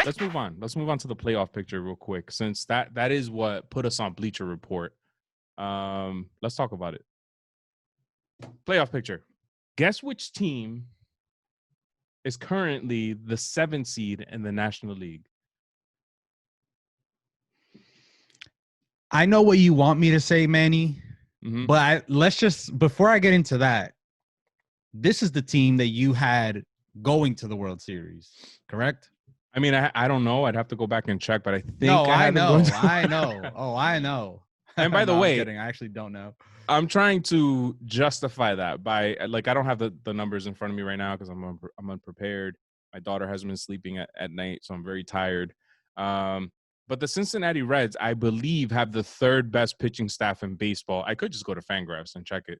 let's move on. Let's move on to the playoff picture real quick, since that is what put us on Bleacher Report. Let's talk about it. Playoff picture. Guess which team is currently the 7th seed in the National League? I know what you want me to say, Manny, Mhm. but let's just, before I get into that, this is the team that you had going to the World Series, correct? I mean, I don't know. I'd have to go back and check, but I think No, I I had them going know. to- I know. Oh, I know. And by the No, I'm way, kidding. I actually don't know. I'm trying to justify that by, like, I don't have the numbers in front of me right now because I'm unprepared. My daughter hasn't been sleeping at night, so I'm very tired. But the Cincinnati Reds, I believe, have the 3rd best pitching staff in baseball. I could just go to Fangraphs and check it.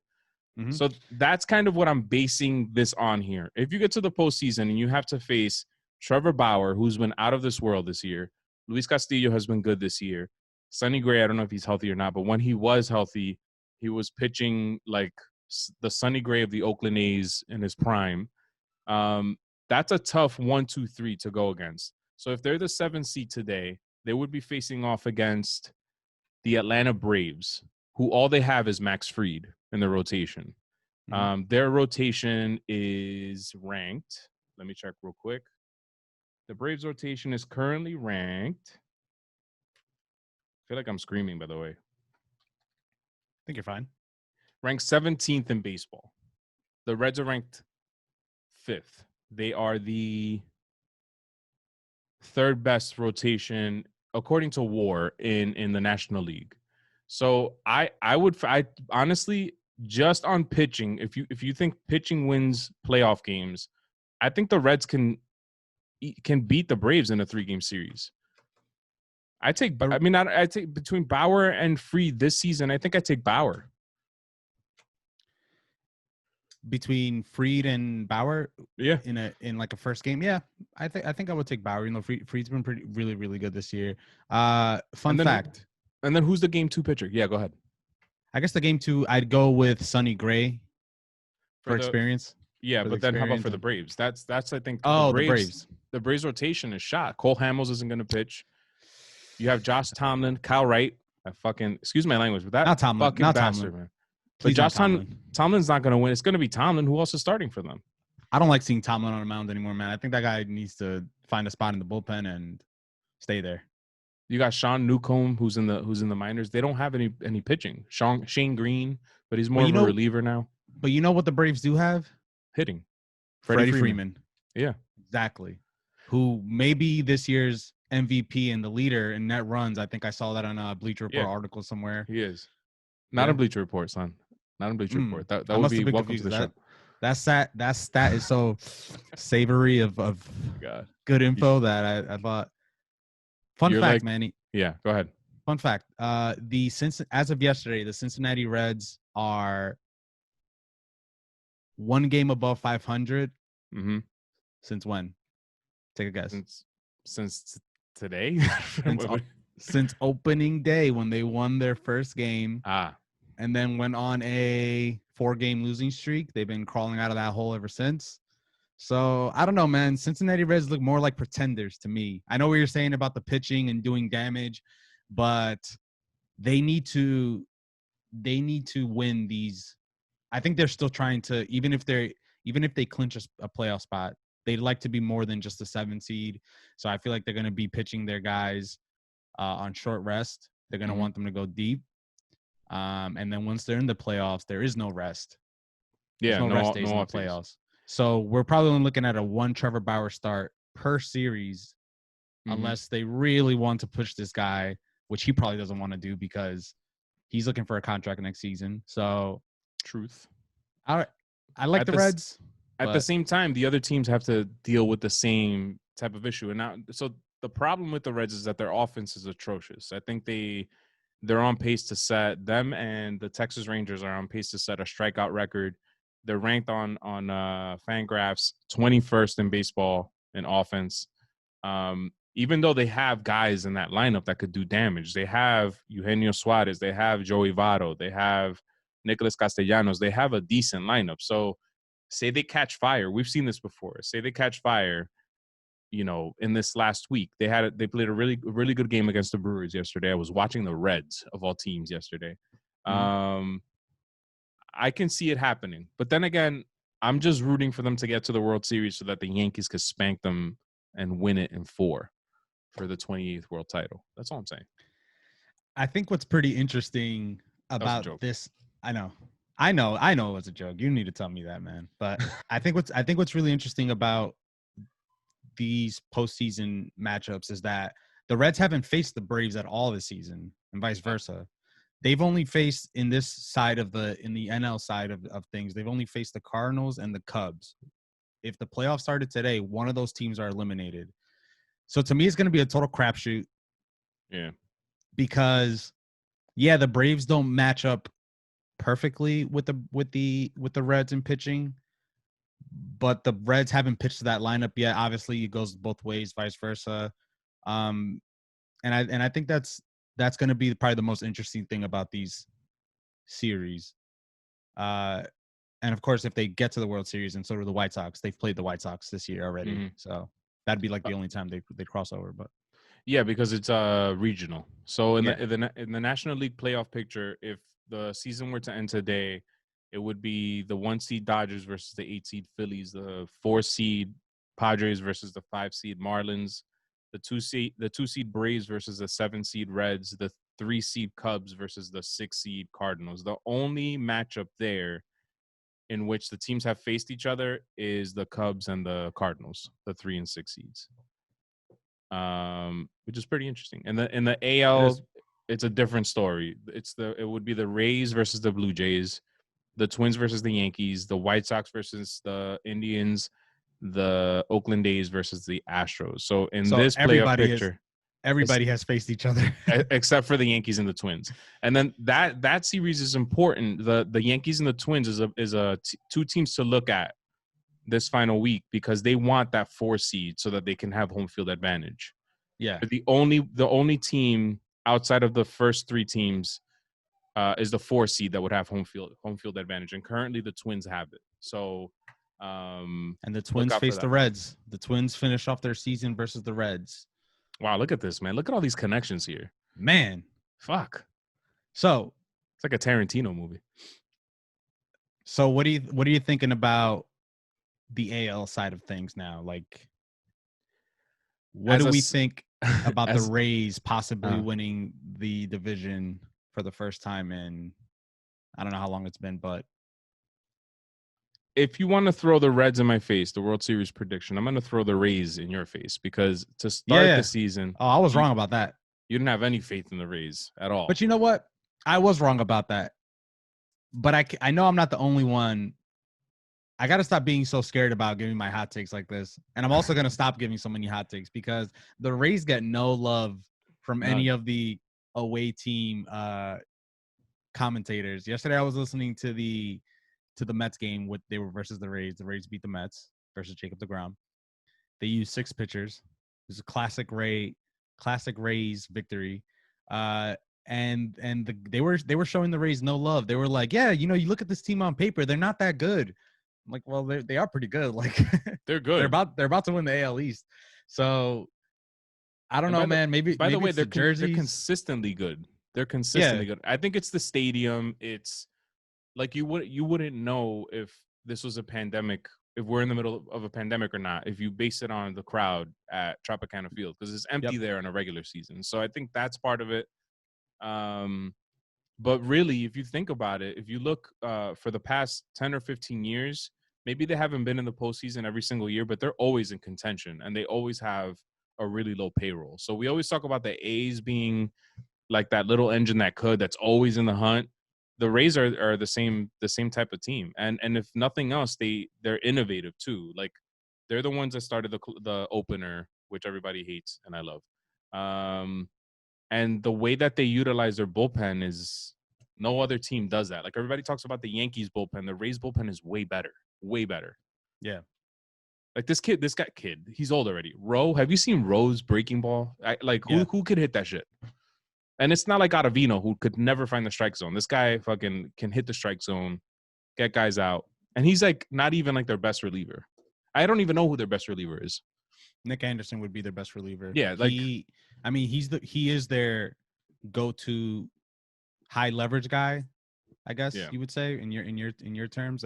Mhm. So that's kind of what I'm basing this on here. If you get to the postseason and you have to face Trevor Bauer, who's been out of this world this year, Luis Castillo has been good this year. Sonny Gray, I don't know if he's healthy or not, but when he was healthy, he was pitching like the Sonny Gray of the Oakland A's in his prime. That's a tough 1, 2, 3 to go against. So if they're the 7th seed today, they would be facing off against the Atlanta Braves, who all they have is Max Fried in the rotation. Their rotation is ranked. Let me check real quick. The Braves rotation is currently ranked. I feel like I'm screaming, by the way. I think you're fine. Ranked 17th in baseball. The Reds are ranked 5th. They are the 3rd best rotation, according to WAR, in the National League. So I honestly, just on pitching, if you think pitching wins playoff games, I think the Reds can beat the Braves in a 3-game series. I take between Bauer and Fried this season. I think I take Bauer. Between Fried and Bauer, Yeah, in like a first game, yeah, I think I would take Bauer. You know, Fried's been really good this year. Fun fact. And then who's the game 2 pitcher? Yeah, go ahead. I guess the game 2, I'd go with Sonny Gray for experience. Yeah, but then how about for the Braves? That's I think the Braves. The Braves rotation is shot. Cole Hamels isn't going to pitch. You have Josh Tomlin, Kyle Wright. I fucking, excuse my language, but that Not Tomlin, fucking not bastard, Tomlin. man. Please, But Josh Tomlin. Tomlin's not going to win. It's going to be Tomlin. Who else is starting for them? I don't like seeing Tomlin on a mound anymore, man. I think that guy needs to find a spot in the bullpen and stay there. You got Sean Newcomb, who's in the minors. They don't have any pitching. Shane Green, but he's more of a reliever now. But you know what the Braves do have? Hitting. Freddie Freeman. Yeah, exactly. Who may be this year's MVP and the leader in net runs. I think I saw that on a Bleacher Report article somewhere. He is. Not a Bleacher Report, son. Not a Bleacher Report. That would be welcome to the show. That stat is so savory of good info that I thought. Fun fact, Manny. Yeah, go ahead. Fun fact. As of yesterday, the Cincinnati Reds are 1 game above 500. Mm-hmm. Since when? Take a guess. Since today? Since opening day when they won their first game. And then went on a 4-game losing streak. They've been crawling out of that hole ever since. So, I don't know, man. Cincinnati Reds look more like pretenders to me. I know what you're saying about the pitching and doing damage, but they need to win these. I think they're still trying to, even if they clinch a playoff spot, they'd like to be more than just a 7 seed. So I feel like they're going to be pitching their guys on short rest. They're going to want them to go deep. And then once they're in the playoffs, there is no rest. There's no rest days in the playoffs. So we're probably only looking at a 1 Trevor Bauer start per series, unless they really want to push this guy, which he probably doesn't want to do because he's looking for a contract next season. So, truth. I like the Reds. At the same time, the other teams have to deal with the same type of issue. And now, so the problem with the Reds is that their offense is atrocious. I think they're on pace to set, them and the Texas Rangers are on pace to set a strikeout record. They're ranked on Fangraphs 21st in baseball in offense. Even though they have guys in that lineup that could do damage. They have Eugenio Suarez. They have Joey Votto. They have Nicholas Castellanos. They have a decent lineup. So say they catch fire. We've seen this before. Say they catch fire. in this last week. They played a really good game against the Brewers yesterday. I was watching the Reds of all teams yesterday. I can see it happening, but then again, I'm just rooting for them to get to the World Series so that the Yankees could spank them and win it in 4 for the 28th world title. That's all I'm saying. I think what's pretty interesting about this, I know it was a joke. You need to tell me that, man. But I think what's really interesting about these postseason matchups is that the Reds haven't faced the Braves at all this season, and vice versa. They've only faced in the NL side of things, they've only faced the Cardinals and the Cubs. If the playoffs started today, one of those teams are eliminated. So to me, it's going to be a total crapshoot. Yeah. Because the Braves don't match up perfectly with the Reds in pitching, but the Reds haven't pitched to that lineup yet. Obviously, it goes both ways, vice versa. And I think that's going to be probably the most interesting thing about these series. And of course, if they get to the World Series, and so do the White Sox, they've played the White Sox this year already, so that'd be like the only time they cross over. But yeah, because it's regional. So in the National League playoff picture, if the season were to end today, it would be the 1 seed Dodgers versus the 8 seed Phillies, the 4 seed Padres versus the 5 seed Marlins, the 2 seed Braves versus the 7 seed Reds, the 3 seed Cubs versus the 6 seed Cardinals. The only matchup there in which the teams have faced each other is the Cubs and the Cardinals, the 3 and 6 seeds. Which is pretty interesting. And in the AL, it's a different story. It would be the Rays versus the Blue Jays, the Twins versus the Yankees, the White Sox versus the Indians, the Oakland A's versus the Astros. So this playoff picture, everybody has faced each other except for the Yankees and the Twins. And then that series is important. The Yankees and the Twins is two teams to look at this final week because they want that 4 seed so that they can have home field advantage. Yeah. But the only team outside of the first 3 teams is the 4 seed that would have home field advantage, and currently the Twins have it. So and the Twins face the Reds. The Twins finish off their season versus the Reds. Wow, look at this, man. Look at all these connections here. Man. Fuck. So it's like a Tarantino movie. So what are you thinking about the AL side of things now? Like, what do we think about the Rays possibly winning the division for the first time in, I don't know how long it's been, but if you want to throw the Reds in my face, the World Series prediction, I'm going to throw the Rays in your face because to start the season. Oh, I was wrong about that. You didn't have any faith in the Rays at all. But you know what? I was wrong about that. But I know I'm not the only one. I got to stop being so scared about giving my hot takes like this. And I'm also going to stop giving so many hot takes because the Rays get no love from any of the away team commentators. Yesterday, I was listening to the Mets game. They were versus the Rays. The Rays beat the Mets versus Jacob deGrom. They used 6 pitchers. It was a classic Rays victory. And they were showing the Rays no love. They were like, yeah, you look at this team on paper, they're not that good. I'm like, well, they are pretty good. Like they're good. They're about to win the AL East. So I don't know, man. Maybe by the way, they're jerseys. They're consistently good. They're consistently good. I think it's the stadium. It's like you wouldn't know if this was a pandemic, if we're in the middle of a pandemic or not, if you base it on the crowd at Tropicana Field, because it's empty there in a regular season. So I think that's part of it. But really, if you think about it, if you look for the past 10 or 15 years, maybe they haven't been in the postseason every single year, but they're always in contention and they always have a really low payroll. So we always talk about the A's being like that little engine that's always in the hunt. The Rays are the same type of team. And if nothing else, they're innovative too. Like they're the ones that started the opener, which everybody hates and I love. And the way that they utilize their bullpen is no other team does that. Like everybody talks about the Yankees bullpen. The Rays bullpen is way better. Way better. Yeah. Like this kid, he's old already. Rowe, have you seen Rowe's breaking ball? Who could hit that shit? And it's not like Ottavino, who could never find the strike zone. This guy fucking can hit the strike zone, get guys out. And he's like not even like their best reliever. I don't even know who their best reliever is. Nick Anderson would be their best reliever. Yeah, like he is their go-to high leverage guy, I guess you would say in your terms.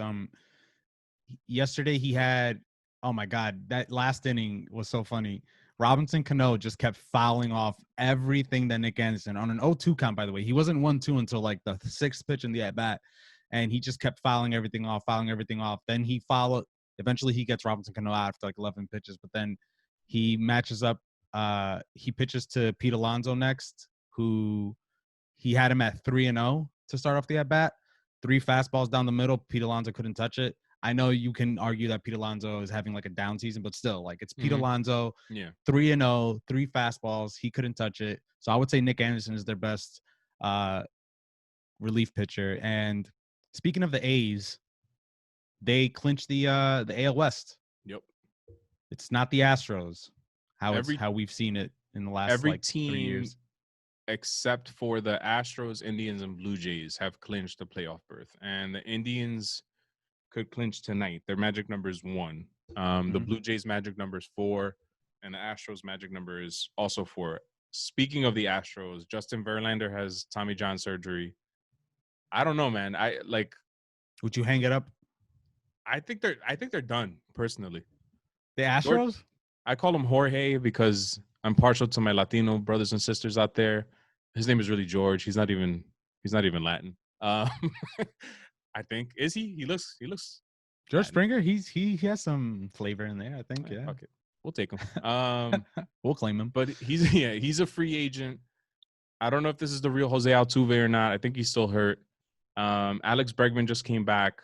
Yesterday he had, oh my God, that last inning was so funny. Robinson Cano just kept fouling off everything that Nick Anderson on an 0-2 count, by the way. He wasn't 1-2 until like the sixth pitch in the at-bat, and he just kept fouling everything off. Then eventually he gets Robinson Cano out after like 11 pitches, but then he matches up. He pitches to Pete Alonso next, who he had him at 3-0 to start off the at-bat. 3 fastballs down the middle. Pete Alonso couldn't touch it. I know you can argue that Pete Alonso is having like a down season, but still, like it's Pete Alonso, 3-0, 3 fastballs. He couldn't touch it. So I would say Nick Anderson is their best relief pitcher. And speaking of the A's, they clinched the AL West. Yep. It's not the Astros. How we've seen it in the last 3 years. Except for the Astros, Indians, and Blue Jays have clinched the playoff berth, and the Indians could clinch tonight. Their magic number is 1. The Blue Jays' magic number is 4, and the Astros' magic number is also 4. Speaking of the Astros, Justin Verlander has Tommy John surgery. I don't know, man. Would you hang it up? I think they're done, personally. The Astros? I call him Jorge because I'm partial to my Latino brothers and sisters out there. His name is really George. He's not even Latin. I think. Is he? He looks George Springer. He has some flavor in there, I think. Yeah. Okay. We'll take him. We'll claim him. But he's a free agent. I don't know if this is the real Jose Altuve or not. I think he's still hurt. Alex Bregman just came back.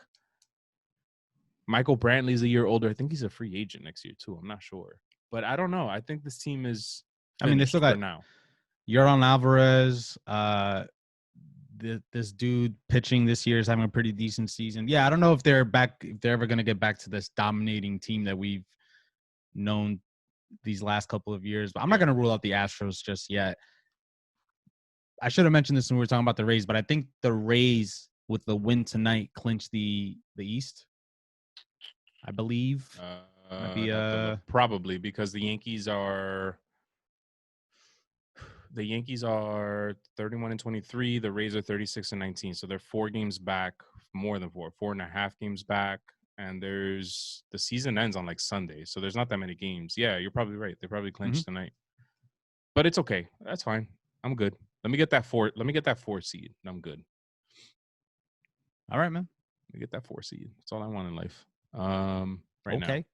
Michael Brantley's a year older. I think he's a free agent next year too. I'm not sure. But I don't know. I think this team is they still got now. Yordan Alvarez. This dude pitching this year is having a pretty decent season. Yeah, I don't know if they're ever going to get back to this dominating team that we've known these last couple of years. But I'm not going to rule out the Astros just yet. I should have mentioned this when we were talking about the Rays, but I think the Rays, with the win tonight, clinch the East. I believe. Probably because the Yankees are 31-23. The Rays are 36-19. So they're 4 games back, more than 4.5 games back. And the season ends on like Sunday. So there's not that many games. Yeah, you're probably right. They probably clinched tonight. But it's okay. That's fine. I'm good. Let me get that 4 seed. I'm good. All right, man. Let me get that 4 seed. That's all I want in life. Right now. Okay.